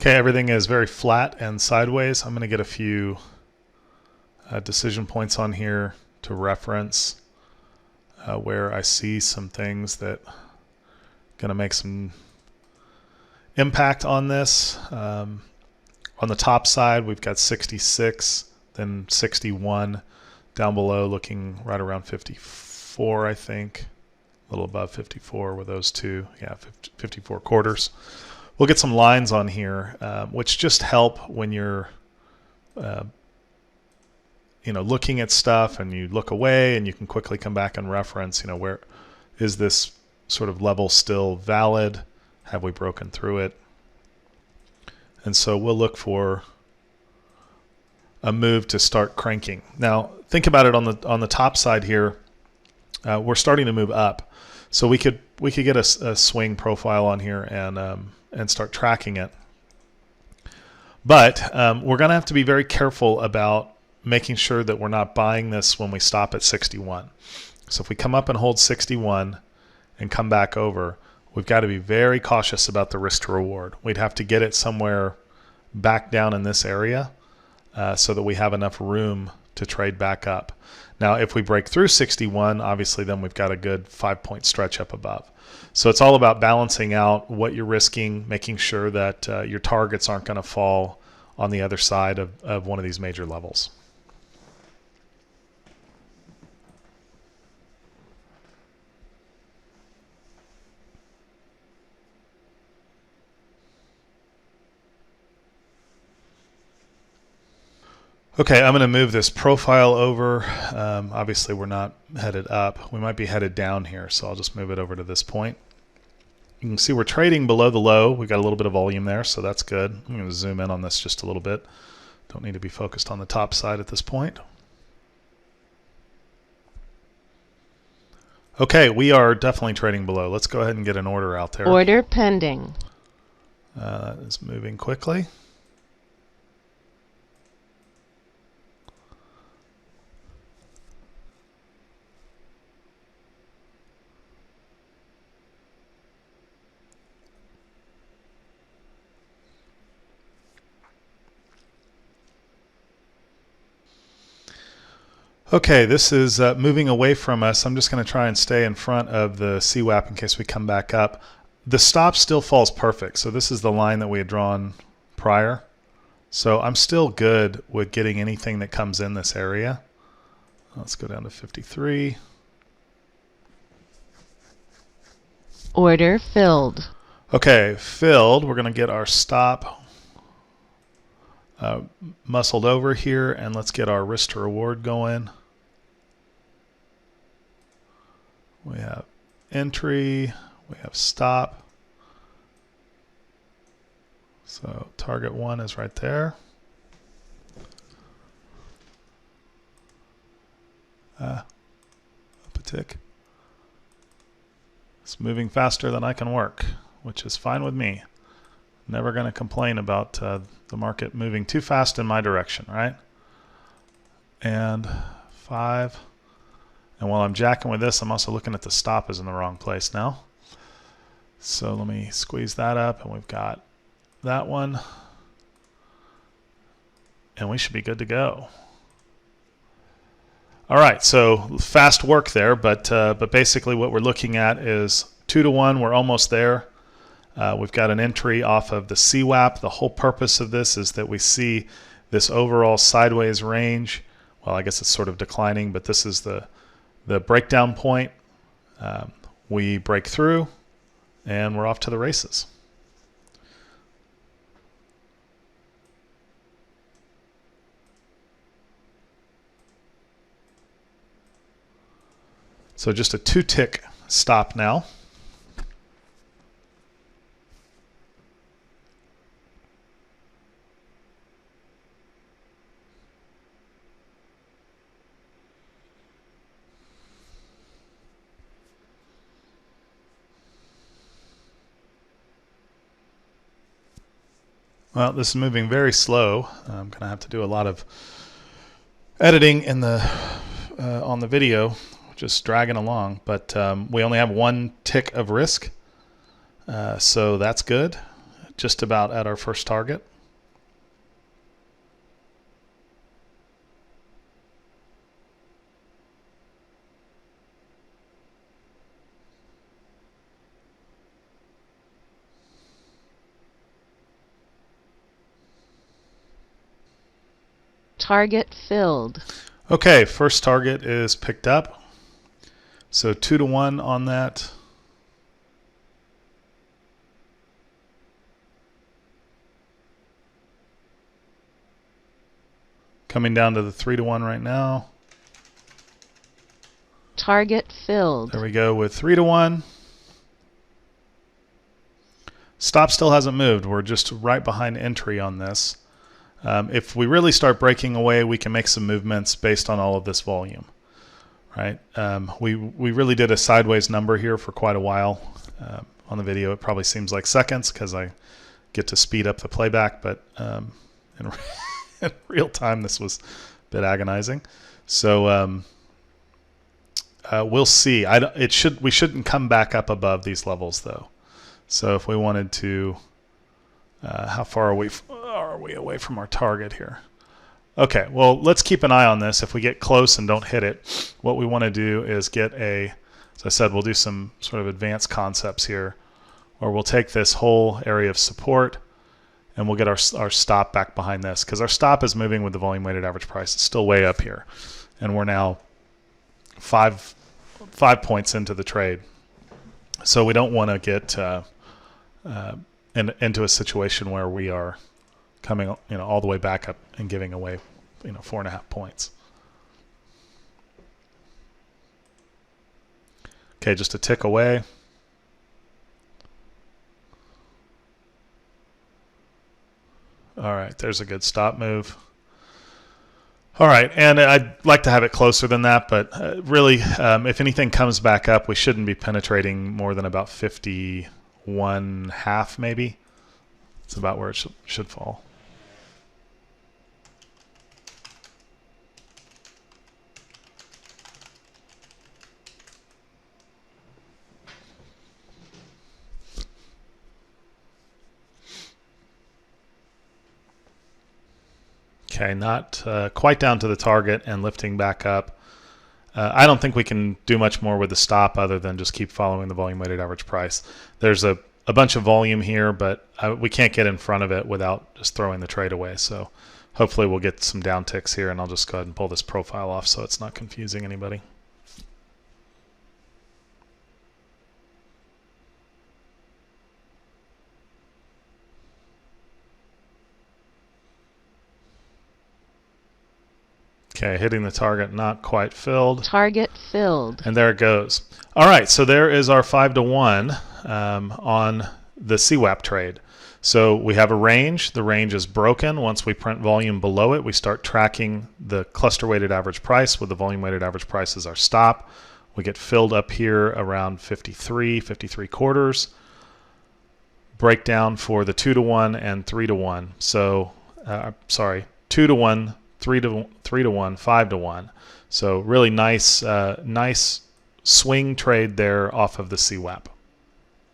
Okay, everything is very flat and sideways. I'm going to get a few decision points on here to reference where I see some things that are going to make some impact on this. On the top side, we've got 66, then 61. Down below, looking right around 54, I think. A little above 54 with those two. Yeah, 54 quarters. We'll get some lines on here, which just help when you're looking at stuff and you look away and you can quickly come back and reference, where is this sort of level still valid? Have we broken through it? And so we'll look for a move to start cranking. Now, think about it on the top side here. We're starting to move up, so we could get a swing profile on here and start tracking it. But we're going to have to be very careful about making sure that we're not buying this when we stop at 61. So if we come up and hold 61 and come back over, we've got to be very cautious about the risk to reward. We'd have to get it somewhere back down in this area so that we have enough room to trade back up. Now, if we break through 61, obviously then we've got a good 5-point stretch up above. So it's all about balancing out what you're risking, making sure that your targets aren't going to fall on the other side of one of these major levels. Okay, I'm going to move this profile over. Obviously, we're not headed up. We might be headed down here, so I'll just move it over to this point. You can see we're trading below the low. We've got a little bit of volume there, so that's good. I'm going to zoom in on this just a little bit. Don't need to be focused on the top side at this point. Okay, we are definitely trading below. Let's go ahead and get an order out there. Order pending. That is moving quickly. Okay, this is moving away from us. I'm just going to try and stay in front of the CWAP in case we come back up. The stop still falls perfect. So this is the line that we had drawn prior. So I'm still good with getting anything that comes in this area. Let's go down to 53. Order filled. Okay, filled. We're going to get our stop muscled over here, and let's get our risk to reward going. We have entry, we have stop. So target 1 is right there. Up a tick. It's moving faster than I can work, which is fine with me. Never going to complain about the market moving too fast in my direction, right? And 5. And while I'm jacking with this, I'm also looking at the stop is in the wrong place now. So let me squeeze that up, and we've got that one. And we should be good to go. All right, so fast work there, but basically what we're looking at is 2-to-1. We're almost there. We've got an entry off of the CWAP. The whole purpose of this is that we see this overall sideways range. Well, I guess it's sort of declining, but this is the breakdown point. We break through, and we're off to the races. So just a 2-tick stop now. Well, this is moving very slow. I'm going to have to do a lot of editing in the on the video, just dragging along. But we only have 1 tick of risk, so that's good. just about at our first target. Target filled. Okay, first target is picked up. So 2-to-1 on that. Coming down to the 3-to-1 right now. Target filled. There we go with 3-to-1. Stop still hasn't moved. We're just right behind entry on this. If we really start breaking away, we can make some movements based on all of this volume, right? We really did a sideways number here for quite a while. On the video, it probably seems like seconds because I get to speed up the playback, but in real time, this was a bit agonizing. So we'll see. We shouldn't come back up above these levels, though. So if we wanted to, how far are we away from our target here? Okay, well, let's keep an eye on this. If we get close and don't hit it, what we want to do is get as I said, we'll do some sort of advanced concepts here, or we'll take this whole area of support and we'll get our stop back behind this, because our stop is moving with the volume weighted average price. It's still way up here, and we're now five points into the trade. So we don't want to get into a situation where we are coming, all the way back up and giving away, 4.5 points. Okay, just a tick away. All right, there's a good stop move. All right, and I'd like to have it closer than that, but really, if anything comes back up, we shouldn't be penetrating more than about 51.5 maybe. It's about where it should fall. Okay, not quite down to the target and lifting back up. I don't think we can do much more with the stop other than just keep following the volume weighted average price. There's a bunch of volume here, but we can't get in front of it without just throwing the trade away. So hopefully we'll get some down ticks here, and I'll just go ahead and pull this profile off so it's not confusing anybody. Okay, hitting the target, not quite filled. Target filled. And there it goes. All right, so there is our 5-to-1 on the CWAP trade. So we have a range. The range is broken. Once we print volume below it, we start tracking the cluster weighted average price with the volume weighted average price as our stop. We get filled up here around 53 quarters. Breakdown for the 2-to-1 and 3-to-1. So, sorry, 2-to-1, 3-to-1, 5-to-1. So really nice swing trade there off of the CWAP.